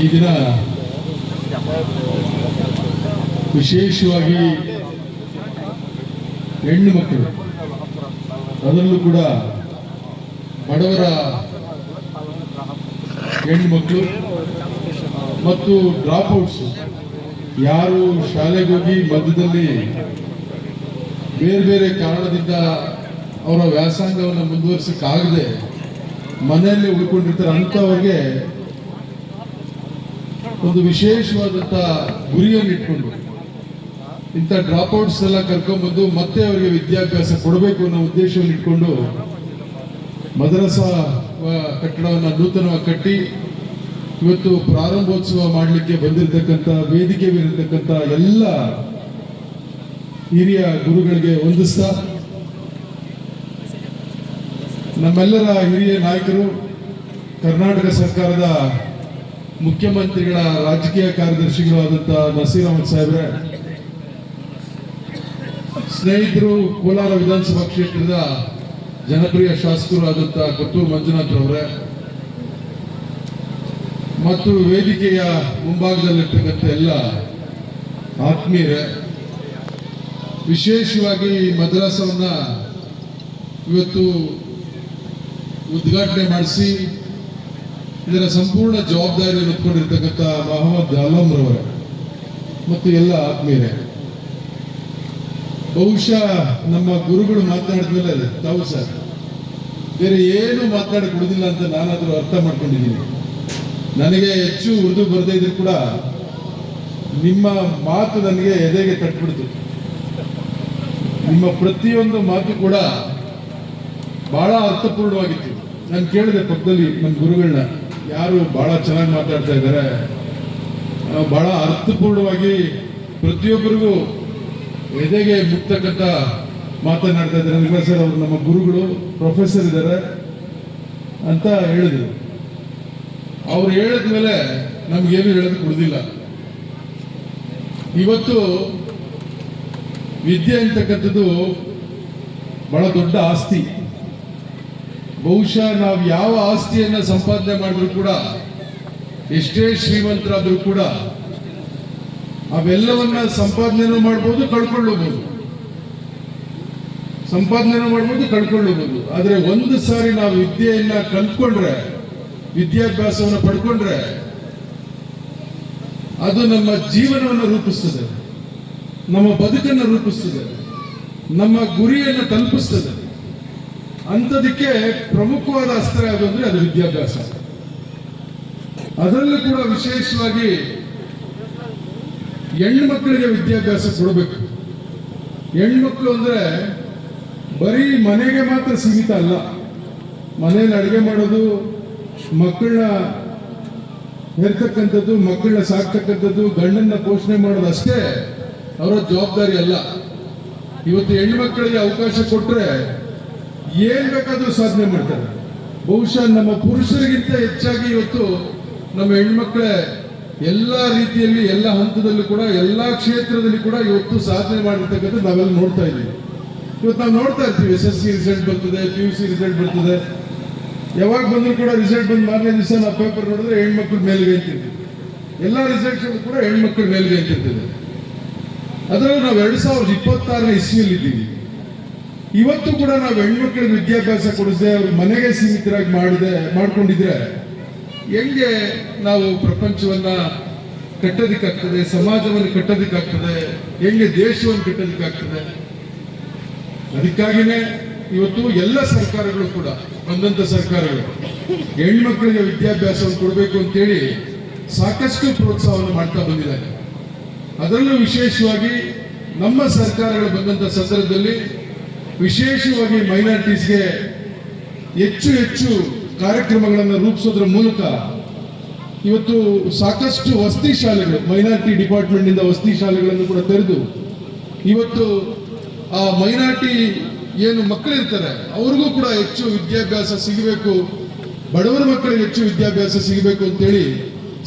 ಈ ದಿನ ವಿಶೇಷವಾಗಿ ಹೆಣ್ಣು ಮಕ್ಕಳು, ಅದರಲ್ಲೂ ಕೂಡ ಬಡವರ ಹೆಣ್ಣು ಮಕ್ಕಳು ಮತ್ತು ಡ್ರಾಪ್ಔಟ್ಸ್, ಯಾರು ಶಾಲೆಗೆ ಹೋಗಿ ಮಧ್ಯದಲ್ಲಿ ಬೇರೆ ಬೇರೆ ಕಾರಣದಿಂದ ಅವರ ವ್ಯಾಸಂಗವನ್ನು ಮುಂದುವರಿಸಕ್ಕಾಗದೆ ಮನೆಯಲ್ಲಿ ಉಳ್ಕೊಂಡಿರ್ತಾರೆ ಅಂಥವ್ರಿಗೆ ಒಂದು ವಿಶೇಷವಾದಂಥ ಗುರಿಯನ್ನು ಇಟ್ಕೊಂಡು ಇಂಥ ಡ್ರಾಪ್ಔಟ್ಸ್ ಎಲ್ಲ ಕರ್ಕೊಂಡ್ಬಂದು ಮತ್ತೆ ಅವರಿಗೆ ವಿದ್ಯಾಭ್ಯಾಸ ಕೊಡಬೇಕು ಅನ್ನೋ ಉದ್ದೇಶವನ್ನು ಇಟ್ಕೊಂಡು ಮದ್ರಸಾ ಕಟ್ಟಡವನ್ನು ನೂತನವಾಗಿ ಕಟ್ಟಿ ಇವತ್ತು ಪ್ರಾರಂಭೋತ್ಸವ ಮಾಡಲಿಕ್ಕೆ ಬಂದಿರತಕ್ಕಂಥ ವೇದಿಕೆ ಇರತಕ್ಕಂಥ ಎಲ್ಲ ಹಿರಿಯ ಗುರುಗಳಿಗೆ ವಂದಿಸ್ತಾ, ನಮ್ಮೆಲ್ಲರ ಹಿರಿಯ ನಾಯಕರು, ಕರ್ನಾಟಕ ಸರ್ಕಾರದ ಮುಖ್ಯಮಂತ್ರಿಗಳ ರಾಜಕೀಯ ಕಾರ್ಯದರ್ಶಿಗಳು ಆದಂಥ ನಸೀರ್ ಅಹಮದ್ ಸಾಹೇಬ್ರೆ, ಸ್ನೇಹಿತರು, ಕೋಲಾರ ವಿಧಾನಸಭಾ ಕ್ಷೇತ್ರದ ಜನಪ್ರಿಯ ಶಾಸಕರು ಆದಂಥ ಕೊತ್ತೂರು ಮಂಜುನಾಥ್ ಅವರೇ, ಮತ್ತು ವೇದಿಕೆಯ ಮುಂಭಾಗದಲ್ಲಿರ್ತಕ್ಕಂಥ ಎಲ್ಲ ಆತ್ಮೀಯರೇ, ವಿಶೇಷವಾಗಿ ಮದ್ರಾಸವನ್ನ ಇವತ್ತು ಉದ್ಘಾಟನೆ ಮಾಡಿಸಿ ಇದರ ಸಂಪೂರ್ಣ ಜವಾಬ್ದಾರಿಯನ್ನು ಹೊತ್ಕೊಂಡಿರ್ತಕ್ಕಂಥ ಮೊಹಮ್ಮದ್ ಆಲಂ ರವರೇ ಮತ್ತು ಎಲ್ಲ ಆತ್ಮೀಯರೇ, ಬಹುಶಃ ನಮ್ಮ ಗುರುಗಳು ಮಾತನಾಡಿದ್ಮೇಲೆ ತಾವು ಸರ್ ಬೇರೆ ಏನು ಮಾತನಾಡಿ ಕೊಡುದಿಲ್ಲ ಅಂತ ನಾನಾದರೂ ಅರ್ಥ ಮಾಡ್ಕೊಂಡಿದ್ದೀನಿ. ನನಗೆ ಹೆಚ್ಚು ಉರ್ದು ಬರದೇ ಇದ್ರು ಕೂಡ ನಿಮ್ಮ ಮಾತು ನನಗೆ ಎದೆಗೆ ತಟ್ಬಿಡ್ತು. ನಿಮ್ಮ ಪ್ರತಿಯೊಂದು ಮಾತು ಕೂಡ ಬಹಳ ಅರ್ಥಪೂರ್ಣವಾಗಿತ್ತು. ನಾನು ಕೇಳಿದೆ ಪಕ್ಕದಲ್ಲಿ ನಮ್ಮ ಗುರುಗಳನ್ನ, ಯಾರು ಬಹಳ ಚೆನ್ನಾಗಿ ಮಾತಾಡ್ತಾ ಇದ್ದಾರೆ, ಬಹಳ ಅರ್ಥಪೂರ್ಣವಾಗಿ ಪ್ರತಿಯೊಬ್ಬರಿಗೂ ಎದೆಗೆ ಮುಟ್ತಕ್ಕಂಥ ಮಾತನಾಡ್ತಾ ಇದ್ದಾರೆ. ನಿಮಗೆ ಸರ್ ಅವರು ನಮ್ಮ ಗುರುಗಳು, ಪ್ರೊಫೆಸರ್ ಇದ್ದಾರೆ ಅಂತ ಹೇಳಿದ್ರು. ಅವ್ರು ಹೇಳಿದ್ಮೇಲೆ ನಮ್ಗೇನು ಹೇಳೋದಕ್ಕೆ ಉಳಿದಿಲ್ಲ. ಇವತ್ತು ವಿದ್ಯೆ ಅಂತಕ್ಕಂಥದ್ದು ಬಹಳ ದೊಡ್ಡ ಆಸ್ತಿ. ಬಹುಶಃ ನಾವು ಯಾವ ಆಸ್ತಿಯನ್ನ ಸಂಪಾದನೆ ಮಾಡಿದ್ರು ಕೂಡ, ಎಷ್ಟೇ ಶ್ರೀಮಂತರಾದ್ರೂ ಕೂಡ ಅವೆಲ್ಲವನ್ನ ಸಂಪಾದನೆನೂ ಮಾಡ್ಬೋದು, ಕಳ್ಕೊಳ್ಳಬಹುದು. ಸಂಪಾದನೆನೂ ಮಾಡ್ಬೋದು, ಕಳ್ಕೊಳ್ಳಬಹುದು. ಆದ್ರೆ ಒಂದು ಸಾರಿ ನಾವು ವಿದ್ಯೆಯನ್ನ ಕಲ್ತ್ಕೊಂಡ್ರೆ, ವಿದ್ಯಾಭ್ಯಾಸವನ್ನು ಪಡ್ಕೊಂಡ್ರೆ, ಅದು ನಮ್ಮ ಜೀವನವನ್ನು ರೂಪಿಸ್ತದೆ, ನಮ್ಮ ಬದುಕನ್ನು ರೂಪಿಸ್ತದೆ, ನಮ್ಮ ಗುರಿಯನ್ನು ತಲುಪಿಸ್ತದೆ. ಅಂಥದಕ್ಕೆ ಪ್ರಮುಖವಾದ ಅಸ್ತ್ರ ಯಾವುದು ಅಂದ್ರೆ ಅದು ವಿದ್ಯಾಭ್ಯಾಸ. ಅದರಲ್ಲೂ ಕೂಡ ವಿಶೇಷವಾಗಿ ಹೆಣ್ಣು ಮಕ್ಕಳಿಗೆ ವಿದ್ಯಾಭ್ಯಾಸ ಕೊಡಬೇಕು. ಹೆಣ್ಮಕ್ಳು ಅಂದ್ರೆ ಬರೀ ಮನೆಗೆ ಮಾತ್ರ ಸೀಮಿತ ಅಲ್ಲ. ಮನೆಯಲ್ಲಿ ಅಡುಗೆ ಮಾಡೋದು, ಮಕ್ಕಳನ್ನ ಹೆರ್ತಕ್ಕಂಥದ್ದು, ಮಕ್ಕಳನ್ನ ಸಾಕ್ತಕ್ಕಂಥದ್ದು, ಗಂಡನ್ನ ಪೋಷಣೆ ಮಾಡೋದು ಅಷ್ಟೇ ಅವರ ಜವಾಬ್ದಾರಿ ಅಲ್ಲ. ಇವತ್ತು ಹೆಣ್ಮಕ್ಕಳಿಗೆ ಅವಕಾಶ ಕೊಟ್ಟರೆ ಏನ್ ಬೇಕಾದ್ರೂ ಸಾಧನೆ ಮಾಡ್ತಾರೆ. ಬಹುಶಃ ನಮ್ಮ ಪುರುಷರಿಗಿಂತ ಹೆಚ್ಚಾಗಿ ಇವತ್ತು ನಮ್ಮ ಹೆಣ್ಮಕ್ಳೇ ಎಲ್ಲ ರೀತಿಯಲ್ಲಿ, ಎಲ್ಲ ಹಂತದಲ್ಲೂ ಕೂಡ, ಎಲ್ಲ ಕ್ಷೇತ್ರದಲ್ಲಿ ಕೂಡ ಇವತ್ತು ಸಾಧನೆ ಮಾಡಿರ್ತಕ್ಕಂಥ ನಾವೆಲ್ಲ ನೋಡ್ತಾ ಇದ್ದೀವಿ. ಇವತ್ತು ನಾವು ನೋಡ್ತಾ ಇರ್ತೀವಿ, SSC ರಿಸಲ್ಟ್ ಬರ್ತದೆ, PUC ರಿಸಲ್ಟ್ ಬರ್ತದೆ. ಯಾವಾಗ ಬಂದರೂ ಕೂಡ ರಿಸಲ್ಟ್ ಬಂದು ಮಾರನೇ ದಿವಸ ನಾವು ಪೇಪರ್ ನೋಡಿದ್ರೆ ಹೆಣ್ಮಕ್ಳು ಮೇಲ್ಗೆ ಅಂತಿರ್ತೀವಿ. ಎಲ್ಲ ರಿಸಲ್ಟ್ಸ್ ಕೂಡ ಹೆಣ್ಮಕ್ಳು ಮೇಲ್ಗೆ ಅಂತಿರ್ತದೆ. ಅದರಲ್ಲೂ ನಾವು 2026ನೇ ಇಸ್ವಿಯಲ್ಲಿ ಇದ್ದೀವಿ. ಇವತ್ತು ಕೂಡ ನಾವು ಹೆಣ್ಮಕ್ಳಿಗೆ ವಿದ್ಯಾಭ್ಯಾಸ ಕೊಡಿಸದೆ ಅವ್ರ ಮನೆಗೆ ಸೀಮಿತರಾಗಿ ಮಾಡ್ಕೊಂಡಿದ್ರೆ ಹೆಂಗೆ ನಾವು ಪ್ರಪಂಚವನ್ನ ಕಟ್ಟೋದಕ್ಕಾಗ್ತದೆ, ಸಮಾಜವನ್ನು ಕಟ್ಟೋದಕ್ಕಾಗ್ತದೆ, ಹೆಂಗೆ ದೇಶವನ್ನು ಕಟ್ಟೋದಕ್ಕಾಗ್ತದೆ? ಅದಕ್ಕಾಗಿನೇ ಇವತ್ತು ಎಲ್ಲ ಸರ್ಕಾರಗಳು ಕೂಡ, ಬಂದಂತ ಸರ್ಕಾರಗಳು ಹೆಣ್ಮಕ್ಳಿಗೆ ವಿದ್ಯಾಭ್ಯಾಸವನ್ನು ಕೊಡಬೇಕು ಅಂತೇಳಿ ಸಾಕಷ್ಟು ಪ್ರೋತ್ಸಾಹವನ್ನು ಮಾಡ್ತಾ ಬಂದಿದ್ದಾರೆ. ಅದರಲ್ಲೂ ವಿಶೇಷವಾಗಿ ನಮ್ಮ ಸರ್ಕಾರಗಳು ಬಂದಂತ ಸಂದರ್ಭದಲ್ಲಿ ವಿಶೇಷವಾಗಿ ಮೈನಾರಿಟೀಸ್ಗೆ ಹೆಚ್ಚು ಹೆಚ್ಚು ಕಾರ್ಯಕ್ರಮಗಳನ್ನು ರೂಪಿಸೋದ್ರ ಮೂಲಕ ಇವತ್ತು ಸಾಕಷ್ಟು ವಸತಿ ಶಾಲೆಗಳು, ಮೈನಾರಿಟಿ ಡಿಪಾರ್ಟ್ಮೆಂಟ್ನಿಂದ ವಸತಿ ಶಾಲೆಗಳನ್ನು ಕೂಡ ತೆರೆದು ಇವತ್ತು ಆ ಮೈನಾರಿಟಿ ಏನು ಮಕ್ಕಳಿರ್ತಾರೆ ಅವ್ರಿಗೂ ಕೂಡ ಹೆಚ್ಚು ವಿದ್ಯಾಭ್ಯಾಸ ಸಿಗಬೇಕು, ಬಡವರ ಮಕ್ಕಳಿಗೆ ಹೆಚ್ಚು ವಿದ್ಯಾಭ್ಯಾಸ ಸಿಗಬೇಕು ಅಂತೇಳಿ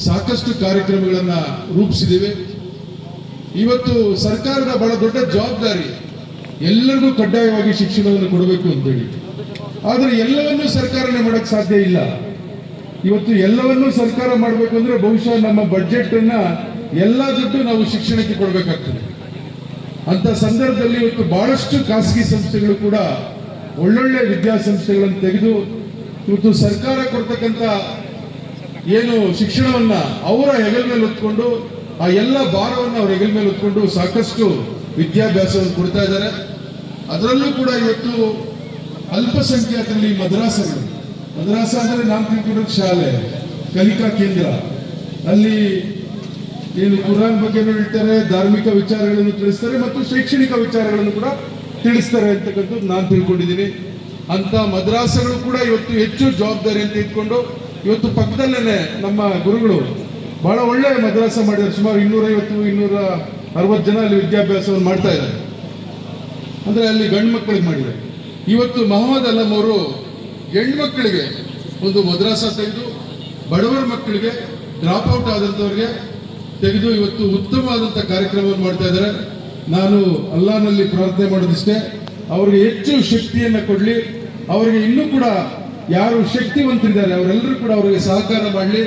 ಸಾಕಷ್ಟು ಕಾರ್ಯಕ್ರಮಗಳನ್ನು ರೂಪಿಸಿದ್ದೇವೆ. ಇವತ್ತು ಸರ್ಕಾರದ ಬಹಳ ದೊಡ್ಡ ಜವಾಬ್ದಾರಿ ಎಲ್ಲರಿಗೂ ಕಡ್ಡಾಯವಾಗಿ ಶಿಕ್ಷಣವನ್ನು ಕೊಡಬೇಕು ಅಂತೇಳಿ. ಆದರೆ ಎಲ್ಲವನ್ನೂ ಸರ್ಕಾರನೇ ಮಾಡಕ್ಕೆ ಸಾಧ್ಯ ಇಲ್ಲ. ಇವತ್ತು ಎಲ್ಲವನ್ನೂ ಸರ್ಕಾರ ಮಾಡಬೇಕು ಅಂದ್ರೆ ಬಹುಶಃ ನಮ್ಮ ಬಡ್ಜೆಟ್ ಅನ್ನ ಎಲ್ಲ ದುಡ್ಡು ನಾವು ಶಿಕ್ಷಣಕ್ಕೆ ಕೊಡಬೇಕಾಗ್ತದೆ. ಅಂತ ಸಂದರ್ಭದಲ್ಲಿ ಇವತ್ತು ಬಹಳಷ್ಟು ಖಾಸಗಿ ಸಂಸ್ಥೆಗಳು ಕೂಡ ಒಳ್ಳೊಳ್ಳೆ ವಿದ್ಯಾಸಂಸ್ಥೆಗಳನ್ನು ತೆಗೆದು ಇವತ್ತು ಸರ್ಕಾರ ಕೊಡ್ತಕ್ಕಂಥ ಏನು ಶಿಕ್ಷಣವನ್ನ ಅವರ ಹೆಗಲ ಮೇಲೆ ಹೊತ್ಕೊಂಡು ಆ ಎಲ್ಲ ಭಾರವನ್ನು ಅವ್ರ ಹೆಗಲ ಮೇಲೆ ಹೊತ್ಕೊಂಡು ಸಾಕಷ್ಟು ವಿದ್ಯಾಭ್ಯಾಸವನ್ನು ಕೊಡ್ತಾ ಇದ್ದಾರೆ. ಅದರಲ್ಲೂ ಕೂಡ ಇವತ್ತು ಅಲ್ಪಸಂಖ್ಯಾತರಲ್ಲಿ ಮದ್ರಾಸಗಳು, ಮದ್ರಾಸ ಅಂದರೆ ನಾನು ತಿಳ್ಕೊಂಡಿರೋ ಶಾಲೆ, ಕಲಿಕಾ ಕೇಂದ್ರ, ಅಲ್ಲಿ ಏನು ಕುರಾನ್ ಬಗ್ಗೆ ಹೇಳ್ತಾರೆ, ಧಾರ್ಮಿಕ ವಿಚಾರಗಳನ್ನು ತಿಳಿಸ್ತಾರೆ ಮತ್ತು ಶೈಕ್ಷಣಿಕ ವಿಚಾರಗಳನ್ನು ಕೂಡ ತಿಳಿಸ್ತಾರೆ ಅಂತಕ್ಕಂಥದ್ದು ನಾನು ತಿಳ್ಕೊಂಡಿದ್ದೀನಿ. ಅಂತ ಮದ್ರಾಸಗಳು ಕೂಡ ಇವತ್ತು ಹೆಚ್ಚು ಜವಾಬ್ದಾರಿಯನ್ನು ತೆಗೆದುಕೊಂಡು ಇವತ್ತು ಪಕ್ಕದಲ್ಲೇ ನಮ್ಮ ಗುರುಗಳು ಬಹಳ ಒಳ್ಳೆ ಮದ್ರಾಸ ಮಾಡಿದ್ದಾರೆ. ಸುಮಾರು 250-260 ಜನ ಅಲ್ಲಿ ವಿದ್ಯಾಭ್ಯಾಸವನ್ನು ಮಾಡ್ತಾ ಇದ್ದಾರೆ. ಅಂದ್ರೆ ಅಲ್ಲಿ ಗಂಡು ಮಕ್ಕಳಿಗೆ ಮಾಡಿದ್ದಾರೆ. ಇವತ್ತು ಮೊಹಮ್ಮದ್ ಅಲಂ ಅವರು ಹೆಣ್ಮಕ್ಕಳಿಗೆ ಒಂದು ಮದ್ರಾಸ ತೆಗೆದು ಬಡವರ ಮಕ್ಕಳಿಗೆ ಡ್ರಾಪ್ ಔಟ್ ಆದಂಥವ್ರಿಗೆ ತೆಗೆದು ಇವತ್ತು ಉತ್ತಮವಾದಂಥ ಕಾರ್ಯಕ್ರಮವನ್ನು ಮಾಡ್ತಾ ಇದ್ದಾರೆ. ನಾನು ಅಲ್ಲಾನಲ್ಲಿ ಪ್ರಾರ್ಥನೆ ಮಾಡೋದಿಷ್ಟೇ, ಅವ್ರಿಗೆ ಹೆಚ್ಚು ಶಕ್ತಿಯನ್ನು ಕೊಡಲಿ. ಅವರಿಗೆ ಇನ್ನೂ ಕೂಡ ಯಾರು ಶಕ್ತಿವಂತರಿದ್ದಾರೆ ಅವರೆಲ್ಲರೂ ಕೂಡ ಅವರಿಗೆ ಸಹಕಾರ ಮಾಡಲಿ.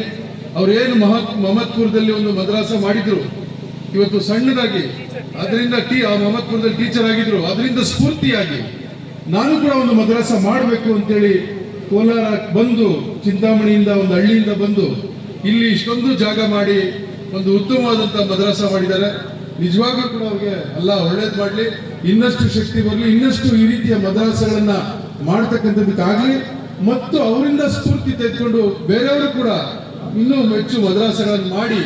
ಅವರೇನು ಮಹಮ್ಮದ್ಪುರದಲ್ಲಿ ಒಂದು ಮದ್ರಾಸ ಮಾಡಿದ್ರು, ಇವತ್ತು ಸಣ್ಣದಾಗಿ ಅದರಿಂದ ಆ ಮಹಮ್ಮದ್ಪುರದಲ್ಲಿ ಟೀಚರ್ ಆಗಿದ್ರು, ಅದರಿಂದ ಸ್ಫೂರ್ತಿಯಾಗಿ ನಾನು ಕೂಡ ಒಂದು ಮದ್ರಾಸ ಮಾಡಬೇಕು ಅಂತೇಳಿ ಕೋಲಾರ ಬಂದು, ಚಿಂತಾಮಣಿಯಿಂದ ಒಂದು ಹಳ್ಳಿಯಿಂದ ಬಂದು ಇಲ್ಲಿ ಇಷ್ಟೊಂದು ಜಾಗ ಮಾಡಿ ಒಂದು ಉತ್ತಮವಾದಂಥ ಮದ್ರಾಸ ಮಾಡಿದ್ದಾರೆ. ನಿಜವಾಗ್ಲೂ ಕೂಡ ಅವ್ರಿಗೆ ಅಲ್ಲ ಒಳ್ಳೇದು ಮಾಡಲಿ, ಇನ್ನಷ್ಟು ಶಕ್ತಿ ಬರಲಿ, ಇನ್ನಷ್ಟು ಈ ರೀತಿಯ ಮದ್ರಾಸಗಳನ್ನ ಮಾಡ್ತಕ್ಕಂಥದ್ದಕ್ಕಾಗಲಿ ಮತ್ತು ಅವರಿಂದ ಸ್ಫೂರ್ತಿ ತೆಗೆದುಕೊಂಡು ಬೇರೆಯವರು ಕೂಡ ಇನ್ನೂ ಹೆಚ್ಚು ಮದ್ರಾಸಗಳನ್ನು ಮಾಡಿ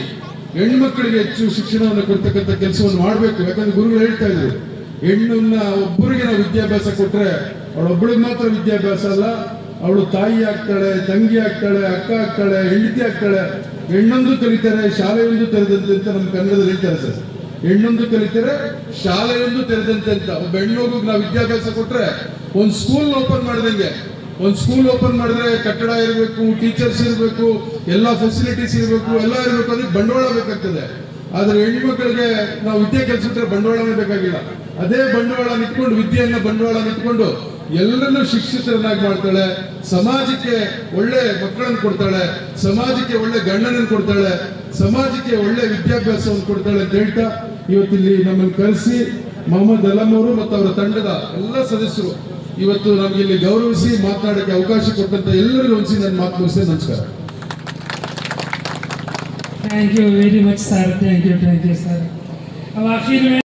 ಹೆಣ್ಮಕ್ಳಿಗೆ ಹೆಚ್ಚು ಶಿಕ್ಷಣವನ್ನು ಕೊಡ್ತಕ್ಕಂಥ ಕೆಲಸವನ್ನು ಮಾಡಬೇಕು. ಯಾಕಂದ್ರೆ ಗುರುಗಳು ಹೇಳ್ತಾ ಇದ್ರು, ಹೆಣ್ಣನ್ನ ಒಬ್ಬರಿಗೆ ನಾವು ವಿದ್ಯಾಭ್ಯಾಸ ಕೊಟ್ರೆ ಅವಳೊಬ್ಬಳಿಗೆ ಮಾತ್ರ ವಿದ್ಯಾಭ್ಯಾಸ ಅಲ್ಲ, ಅವಳು ತಾಯಿ ಆಗ್ತಾಳೆ, ತಂಗಿ ಆಗ್ತಾಳೆ, ಅಕ್ಕ ಆಗ್ತಾಳೆ, ಹೆಂಡತಿ ಆಗ್ತಾಳೆ. ಹೆಣ್ಣೊಂದು ಕಲಿತಾರೆ ಶಾಲೆಯೊಂದು ತೆರೆದಂತೆ ಅಂತ ನಮ್ಮ ಕನ್ನಡದಲ್ಲಿ ಹೇಳ್ತಾರೆ ಸರ್. ಹೆಣ್ಣೊಂದು ಕಲಿತಾರೆ ಶಾಲೆಯೊಂದು ತೆರೆದಂತೆ ಅಂತ. ಒಬ್ಬ ಹೆಣ್ಣೋಗಿ ನಾವು ವಿದ್ಯಾಭ್ಯಾಸ ಕೊಟ್ರೆ ಒಂದು ಸ್ಕೂಲ್ ಓಪನ್ ಮಾಡಿದಂಗೆ. ಒಂದು ಸ್ಕೂಲ್ ಓಪನ್ ಮಾಡಿದ್ರೆ ಕಟ್ಟಡ ಇರಬೇಕು, ಟೀಚರ್ಸ್ ಇರಬೇಕು, ಎಲ್ಲ ಫೆಸಿಲಿಟೀಸ್ ಇರಬೇಕು, ಎಲ್ಲ ಇರಬೇಕು. ಅದಕ್ಕೆ ಬಂಡವಾಳ ಬೇಕಾಗ್ತದೆ. ಆದ್ರೆ ಹೆಣ್ಮಕ್ಳಿಗೆ ನಾವು ವಿದ್ಯೆ ಕಲಿಸಿದ್ರೆ ಬಂಡವಾಳನೇ ಬೇಕಾಗಿಲ್ಲ. ಅದೇ ಬಂಡವಾಳ ನಿಂತ್ಕೊಂಡು, ವಿದ್ಯೆಯನ್ನ ಬಂಡವಾಳ ನಿಂತ್ಕೊಂಡು ಎಲ್ಲರನ್ನೂ ಶಿಕ್ಷಿತರನ್ನಾಗಿ ಮಾಡ್ತಾಳೆ, ಸಮಾಜಕ್ಕೆ ಒಳ್ಳೆ ಮಕ್ಕಳನ್ನು ಕೊಡ್ತಾಳೆ, ಸಮಾಜಕ್ಕೆ ಒಳ್ಳೆ ಗಂಡನನ್ನು ಕೊಡ್ತಾಳೆ, ಸಮಾಜಕ್ಕೆ ಒಳ್ಳೆ ವಿದ್ಯಾಭ್ಯಾಸವನ್ನು ಕೊಡ್ತಾಳೆ ಅಂತ ಹೇಳ್ತಾ ಇವತ್ತಿಲ್ಲಿ ನಮ್ಮನ್ನು ಕರೆಸಿ ಮೊಹಮ್ಮದ್ ಅಲಂ ಅವರು ಮತ್ತು ಅವರ ತಂಡದ ಎಲ್ಲ ಸದಸ್ಯರು ಇವತ್ತು ನಮಗೆ ಇಲ್ಲಿ ಗೌರವಿಸಿ ಮಾತನಾಡಕ್ಕೆ ಅವಕಾಶ ಕೊಟ್ಟಂತ ಎಲ್ಲರಿಗೂ ಒಂದ್ಸಿ ನನ್ನ ಮಾತು ಮುಗಿಸ್ತೇನೆ. ನಮಸ್ಕಾರ. Thank you very much, sir. Thank you, sir. अब आखिर में